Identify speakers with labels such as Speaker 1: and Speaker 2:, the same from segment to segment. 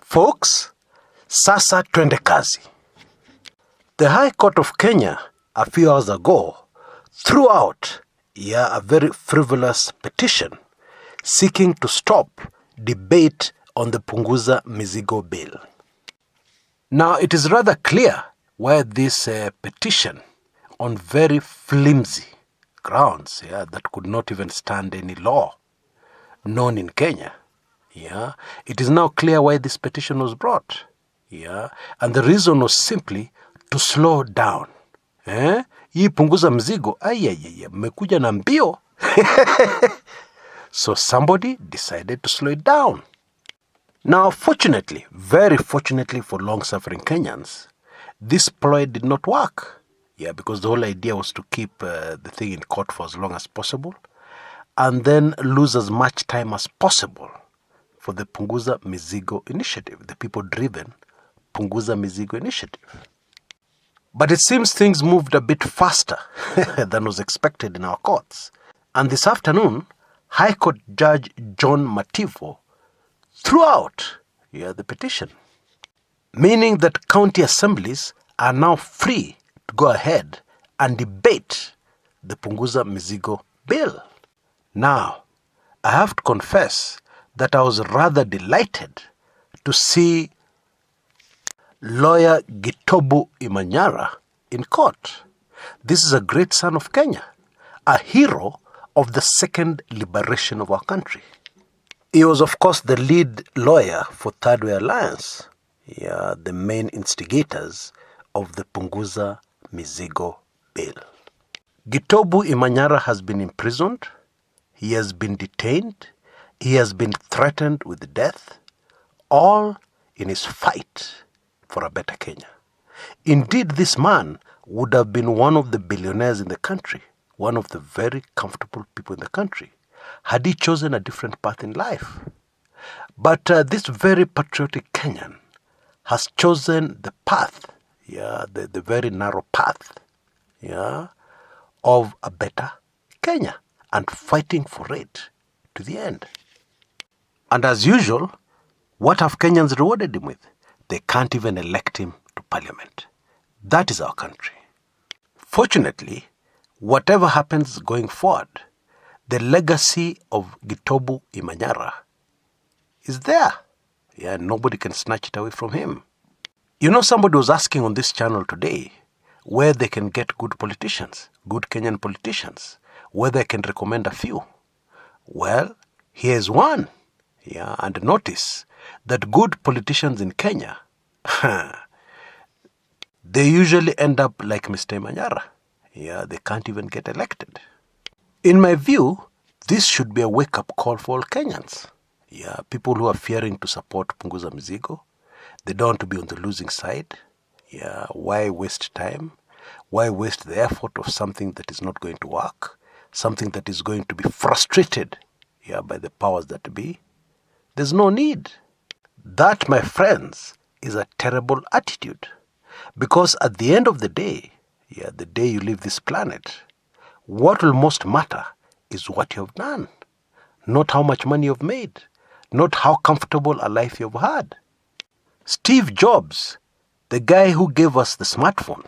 Speaker 1: Folks, sasa twende kazi. The High Court of Kenya a few hours ago threw out a very frivolous petition seeking to stop debate on the Punguza Mizigo bill. Now, it is rather clear why this petition, on very flimsy grounds that could not even stand any law known in Kenya, it is now clear why this petition was brought. And the reason was simply to slow down. Hii Punguza Mizigo, mmekuja na mbio. So somebody decided to slow it down. Now, fortunately, very fortunately for long-suffering Kenyans, this ploy did not work. Because the whole idea was to keep the thing in court for as long as possible and then lose as much time as possible for the Punguza Mizigo initiative, the people-driven Punguza Mizigo initiative. But it seems things moved a bit faster than was expected in our courts. And this afternoon, High Court Judge John Mativo threw out the petition, meaning that county assemblies are now free to go ahead and debate the Punguza Mizigo bill. Now, I have to confess that I was rather delighted to see lawyer Gideon Imahara in court. This is a great son of Kenya, a hero of the second liberation of our country. He was, of course, the lead lawyer for Third Way Alliance, the main instigators of the Punguza Mizigo bill. Gideon Imahara has been imprisoned, he has been detained, he has been threatened with death, all in his fight for a better Kenya. Indeed, this man would have been one of the billionaires in the country, one of the very comfortable people in the country, had he chosen a different path in life. But this very patriotic Kenyan has chosen the path, the very narrow path, of a better Kenya and fighting for it to the end. And as usual, what have Kenyans rewarded him with? They can't even elect him to parliament. That is our country. Fortunately, whatever happens going forward, the legacy of Gideon Imahara is there. Nobody can snatch it away from him. Somebody was asking on this channel today where they can get good politicians, good Kenyan politicians, where they can recommend a few. Well, here's one. And notice that good politicians in Kenya, they usually end up like Mr. Imahara. They can't even get elected. In my view, this should be a wake-up call for all Kenyans. People who are fearing to support Punguza Mizigo, they don't want to be on the losing side. Why waste time? Why waste the effort of something that is not going to work? Something that is going to be frustrated by the powers that be? There's no need. That, my friends, is a terrible attitude. Because at the end of the day, the day you leave this planet, what will most matter is what you have done. Not how much money you've made. Not how comfortable a life you've had. Steve Jobs, the guy who gave us the smartphone,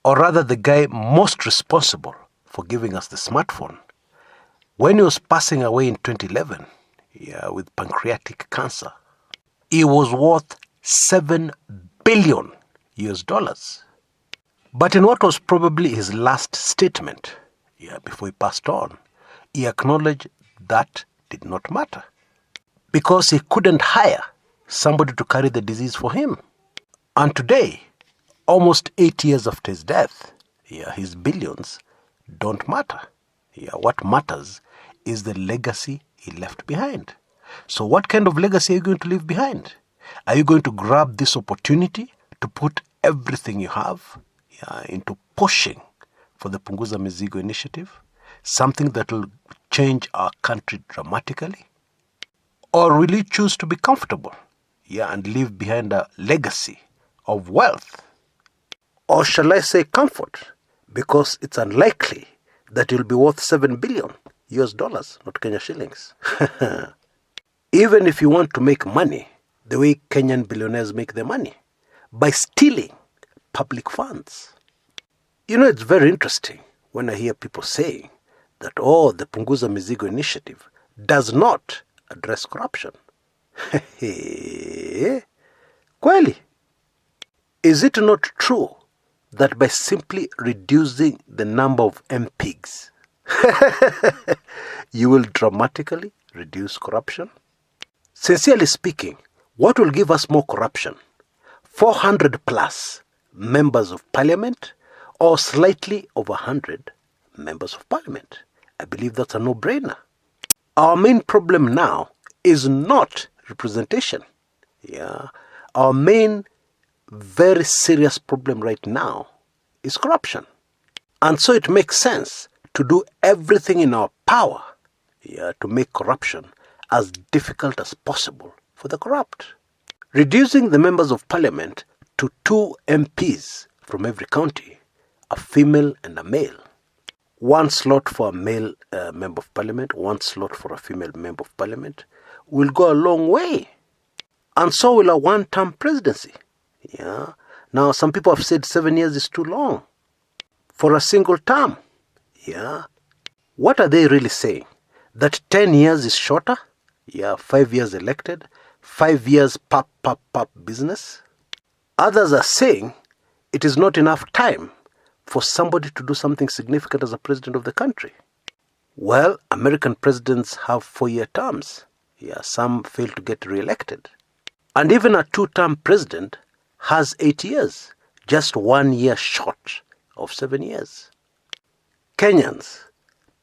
Speaker 1: or rather the guy most responsible for giving us the smartphone, when he was passing away in 2011, with pancreatic cancer, he was worth $7 billion. But in what was probably his last statement, before he passed on, he acknowledged that did not matter. Because he couldn't hire somebody to carry the disease for him. And today, almost 8 years after his death, his billions don't matter. What matters is the legacy he left behind. So what kind of legacy are you going to leave behind? Are you going to grab this opportunity to put everything you have into pushing for the Punguza Mizigo initiative? Something that will change our country dramatically? Or will you choose to be comfortable and leave behind a legacy of wealth? Or shall I say comfort? Because it's unlikely that you'll be worth $7 billion, not Kenya shillings. Even if you want to make money, the way Kenyan billionaires make their money, by stealing public funds. You know, it's very interesting when I hear people saying that, oh, the Punguza Mizigo initiative does not address corruption. Kweli? Is it not true that by simply reducing the number of MPs, you will dramatically reduce corruption? Sincerely speaking, what will give us more corruption? 400 plus members of parliament or slightly over 100 members of parliament? I believe that's a no-brainer. Our main problem now is not representation. Our main very serious problem right now is corruption. And so it makes sense to do everything in our power to make corruption as difficult as possible for the corrupt. Reducing the members of parliament to 2 MPs from every county, a female and a male. 1 slot for a male member of parliament, 1 slot for a female member of parliament, will go a long way. And so will a one-term presidency. Now, some people have said 7 years is too long for a single term. What are they really saying? That 10 years is shorter? 5 years elected, 5 years pop business. Others are saying it is not enough time for somebody to do something significant as a president of the country. Well, American presidents have 4-year terms. Some fail to get re-elected. And even a 2-term president has 8 years, just 1 year short of 7 years. Kenyans,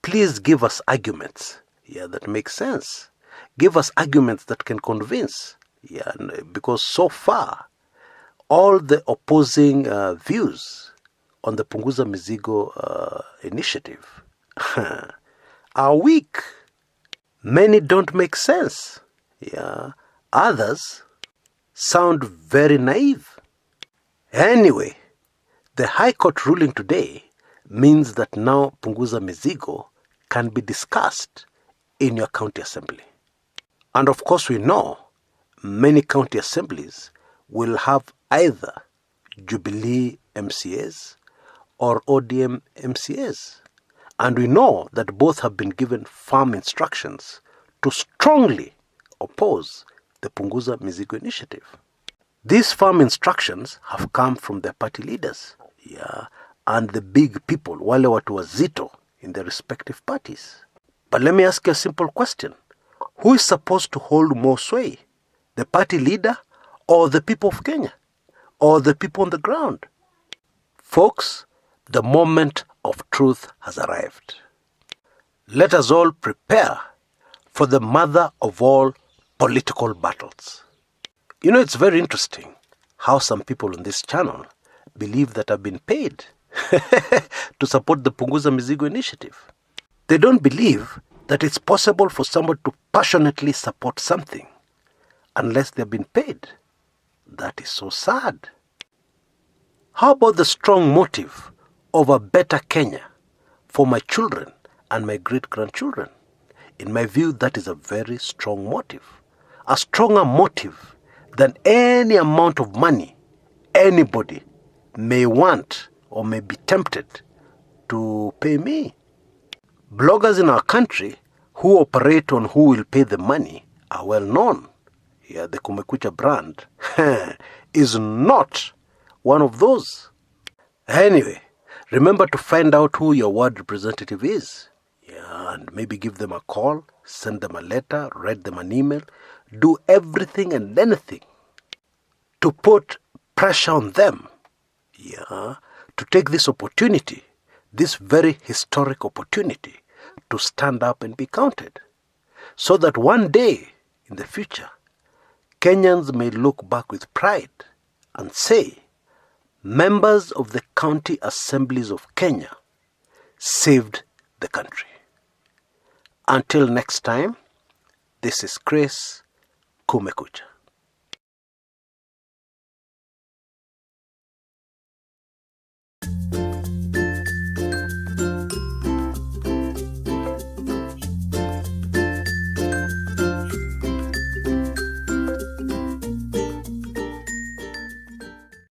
Speaker 1: please give us arguments that make sense. Give us arguments that can convince. Because so far, all the opposing views on the Punguza Mizigo initiative are weak. Many don't make sense. Others sound very naive. Anyway, the High Court ruling today means that now Punguza Mizigo can be discussed in your county assembly. And of course we know many county assemblies will have either Jubilee MCAs or ODM MCAs. And we know that both have been given firm instructions to strongly oppose the Punguza Mizigo initiative. These firm instructions have come from their party leaders, and the big people, wale watu wazito in their respective parties. But let me ask you a simple question. Who is supposed to hold more sway? The party leader or the people of Kenya? Or the people on the ground? Folks, the moment of truth has arrived. Let us all prepare for the mother of all political battles. You know, it's very interesting how some people on this channel believe that I've been paid to support the Punguza Mizigo initiative. They don't believe that it's possible for somebody to passionately support something unless they've been paid. That is so sad. How about the strong motive of a better Kenya for my children and my great-grandchildren? In my view, that is a very strong motive. A stronger motive than any amount of money anybody may want or may be tempted to pay me. Bloggers in our country who operate on who will pay the money are well known. The Kumekucha brand is not one of those. Anyway, remember to find out who your ward representative is. And maybe give them a call, send them a letter, write them an email. Do everything and anything to put pressure on them. To take this opportunity, this very historic opportunity, to stand up and be counted. So that one day in the future, Kenyans may look back with pride and say, members of the county assemblies of Kenya saved the country. Until next time, this is Chris Kumekucha.